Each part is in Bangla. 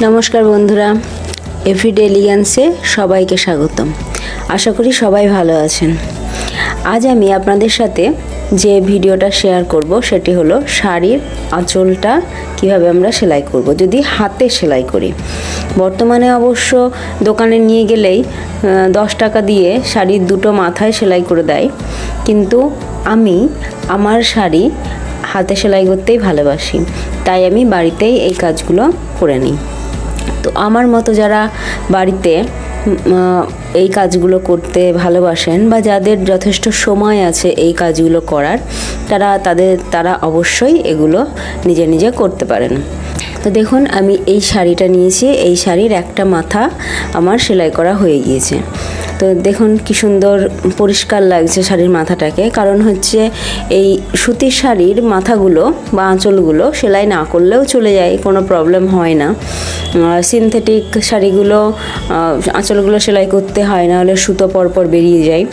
নমস্কার বন্ধুরা, এভরিডে এলিগ্যান্সে সবাইকে স্বাগতম। আশা করি সবাই ভালো আছেন। আজ আমি আপনাদের সাথে যে ভিডিওটা শেয়ার করব সেটি হলো শাড়ির আঁচলটা কিভাবে আমরা সেলাই করব যদি হাতে সেলাই করি। বর্তমানে অবশ্য দোকানে নিয়ে গেলেই 10 টাকা দিয়ে শাড়ির দুটো মাথায় সেলাই করে দেয়, কিন্তু আমি আমার শাড়ি হাতে সেলাই করতেই ভালোবাসি, তাই আমি বাড়িতেই এই কাজগুলো করে নিই। তো আমার মতো যারা বাড়িতে এই কাজগুলো করতে ভালোবাসেন বা যাদের যথেষ্ট সময় আছে এই কাজগুলো করার, তারা অবশ্যই এগুলো নিজে নিজে করতে পারেন। তো দেখুন, আমি এই শাড়িটা নিয়েছি, এই শাড়ির একটা মাথা আমার সেলাই করা হয়ে গিয়েছে। তো দেখুন কি সুন্দর পরিষ্কার লাগছে শাড়ির মাথাটাকে, কারণ হচ্ছে এই সুতির শাড়ির মাথাগুলো বা আঁচলগুলো সেলাই না করলেও চলে যায়, কোনো প্রবলেম হয় না। সিনথেটিক শাড়িগুলো আঁচলগুলো সেলাই করতে হয়, না হলে সুতো পরপর বেরিয়ে যায়।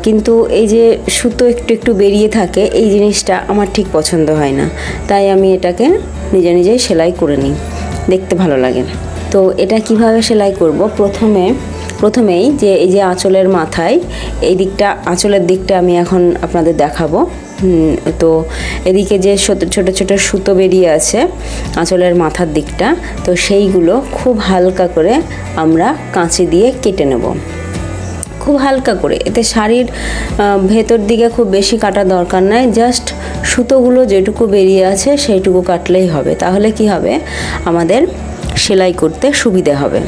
কিন্তু এই যে সুতো একটু একটু বেরিয়ে থাকে, এই জিনিসটা আমার ঠিক পছন্দ হয় না, তাই আমি এটাকে নিজে নিজেই সেলাই করে নিই, দেখতে ভালো লাগে। তো এটা কিভাবে সেলাই করব, প্রথমেই যে এই যে আঁচলের মাথায় এই দিকটা, আঁচলের দিকটা আমি এখন আপনাদের দেখাবো। তো এদিকে যে ছোট ছোট সুতো বেরিয়ে আছে আঁচলের মাথার দিকটা, তো সেইগুলো খুব হালকা করে আমরা কাঁচি দিয়ে কেটে নেব, খুব হালকা করে। এতে শাড়ির ভেতর দিকে খুব বেশি কাটা দরকার নাই, জাস্ট সুতোগুলো যেটুকু বেরিয়ে আছে সেইটুকু কাটলেই হবে। তাহলে কি হবে, আমাদের সেলাই করতে সুবিধে হবে।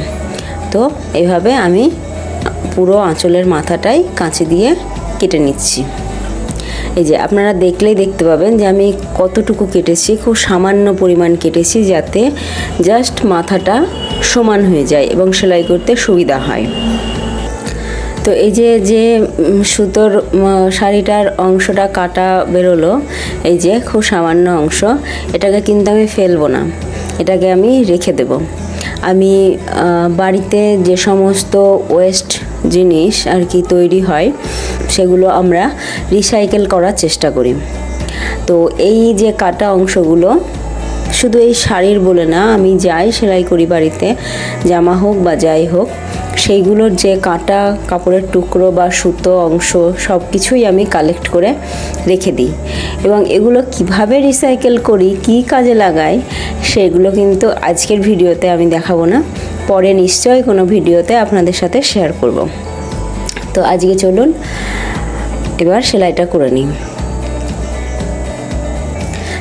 তো এইভাবে আমি পুরো আঁচলের মাথাটাই কাঁচি দিয়ে কেটে নিচ্ছি। এই যে আপনারা দেখলেই দেখতে পাবেন যে আমি কতটুকু কেটেছি, খুব সামান্য পরিমাণ কেটেছি, যাতে জাস্ট মাথাটা সমান হয়ে যায় এবং সেলাই করতে সুবিধা হয়। তো এই যে সুতোর শাড়িটার অংশটা কাটা বেরোলো, এই যে খুব সামান্য অংশ, এটাকে কিন্তু আমি ফেলবো না, এটাকে আমি রেখে দেব। আমি বাড়িতে যে সমস্ত ওয়েস্ট জিনিস আর কি তৈরি হয় সেগুলো আমরা রিসাইকেল করার চেষ্টা করি। তো এই যে কাটা অংশগুলো, শুধু এই শাড়ির বলে না, আমি যাই সেলাই করি বাড়িতে, জামা হোক বা যাই হোক, সেইগুলোর যে কাটা কাপড়ের টুকরো বা সুতো অংশ সব কিছুই আমি কালেক্ট করে রেখে দিই। এবং এগুলো কিভাবে রিসাইকেল করি, কী কাজে লাগাই, সেগুলো কিন্তু আজকের ভিডিওতে আমি দেখাবো না, পরে নিশ্চয়ই কোনো ভিডিওতে আপনাদের সাথে শেয়ার করব। তো আজকে চলুন এবার সেলাইটা করে নিই।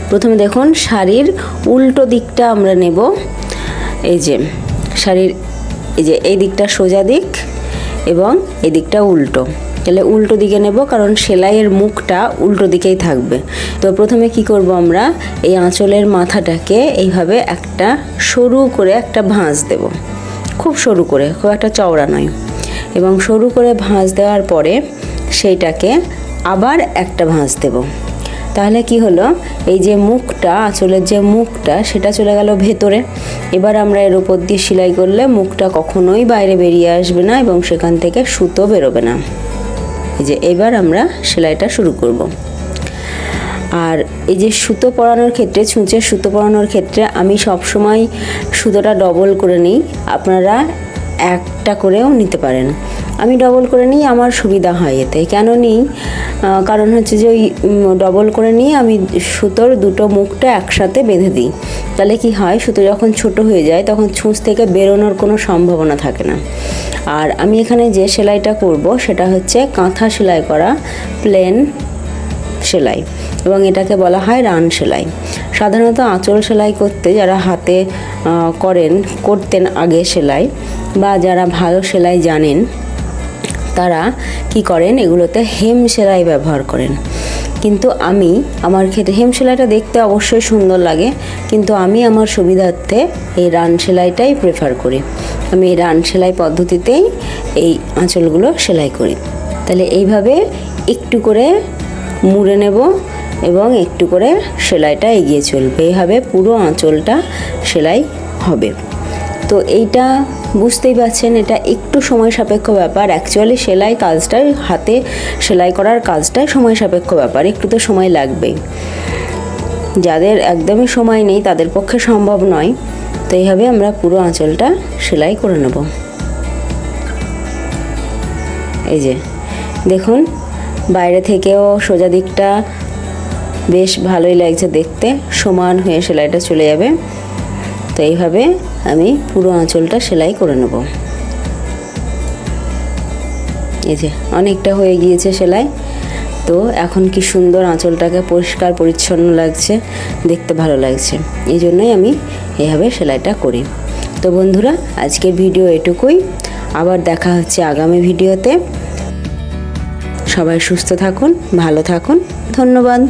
প্রথমে দেখুন, শাড়ির উল্টো দিকটা আমরা নেব। এই যে শাড়ির এই দিকটা সোজা দিক এবং এই দিকটা উল্টো, তাহলে উল্টো দিকে নেব, কারণ সেলাইয়ের মুখটা উল্টো দিকেই থাকবে। তো প্রথমে কি করব, আমরা এই আঁচলের মাথাটাকে এইভাবে একটা সরু করে একটা ভাঁজ দেব, খুব সরু করে, খুব একটা চওড়া নয়। এবং সরু করে ভাঁজ দেওয়ার পরে সেইটাকে আবার একটা ভাঁজ দেব। তাহলে কি হলো, এই যে মুখটা, আঁচলের যে মুখটা, সেটা চলে গেল ভেতরে। এবার আমরা এর উপর দিয়ে সেলাই করলে মুখটা কখনোই বাইরে বেরিয়ে আসবে না এবং সেখান থেকে সুতো বেরোবে না। এই যে এবার আমরা সেলাইটা শুরু করব। আর এই যে সুতো পরানোর ক্ষেত্রে, ছুঁচের সুতো পরানোর ক্ষেত্রে আমি সবসময় সুতোটা ডবল করে নিই, আপনারা একটা করেও নিতে পারেন। আমি ডবল করে নিই, আমার সুবিধা হয় এতে। কেন নিই, কারণ হচ্ছে যে ওই ডবল করে নিয়ে আমি সুতোর দুটো মুখটা একসাথে বেঁধে দিই। তাহলে কি হয়, সুতো যখন ছোট হয়ে যায় তখন ছুঁচ থেকে বেরোনোর কোনো সম্ভাবনা থাকে না। আর আমি এখানে যে সেলাইটা করব সেটা হচ্ছে কাঁথা সেলাই করা প্লেন সেলাই, এবং এটাকে বলা হয় রান সেলাই। সাধারণত আঁচল সেলাই করতে যারা হাতে করতেন আগে সেলাই, বা যারা ভালো সেলাই জানেন, তারা কি করেন, এগুলোতে হেম সেলাই ব্যবহার করেন। কিন্তু আমার ক্ষেত্রে হেম সেলাইটা দেখতে অবশ্যই সুন্দর লাগে, কিন্তু আমি আমার সুবিধার্থে এই রান সেলাইটাই প্রেফার করি। আমি এই রান সেলাই পদ্ধতিতেই এই আঁচলগুলো সেলাই করি। তাহলে এইভাবে একটু করে মুড়ে নেব এবং একটু করে সেলাইটা এগিয়ে চলবে, এইভাবে পুরো আঁচলটা সেলাই হবে। তো এইটা বুঝতেই পারছেন, এটা একটু সময় সাপেক্ষ ব্যাপার। অ্যাকচুয়ালি সেলাই কাজটাই, হাতে সেলাই করার কাজটাই সময় সাপেক্ষ ব্যাপার, একটু তো সময় লাগবেই। যাদের একদমই সময় নেই তাদের পক্ষে সম্ভব নয়, তো এইভাবে আমরা পুরো আঁচলটা সেলাই করে নেব। এই যে দেখুন, বাইরে থেকেও সোজা দিকটা বেশ ভালোই লাগছে দেখতে, সমান হয়ে সেলাইটা চলে যাবে। তো এইভাবে আমি পুরো আঁচলটা সেলাই করে নেব। এই যে অনেকটা হয়ে গিয়েছে সেলাই। তো এখন কি সুন্দর আঁচলটাকে পরিষ্কার পরিচ্ছন্ন লাগছে, দেখতে ভালো লাগছে, এই জন্যই আমি এইভাবে সেলাইটা করি। তো বন্ধুরা, আজকের ভিডিও এটুকুই। আবার দেখা হচ্ছে আগামী ভিডিওতে। সবাই সুস্থ থাকুন, ভালো থাকুন, ধন্যবাদ।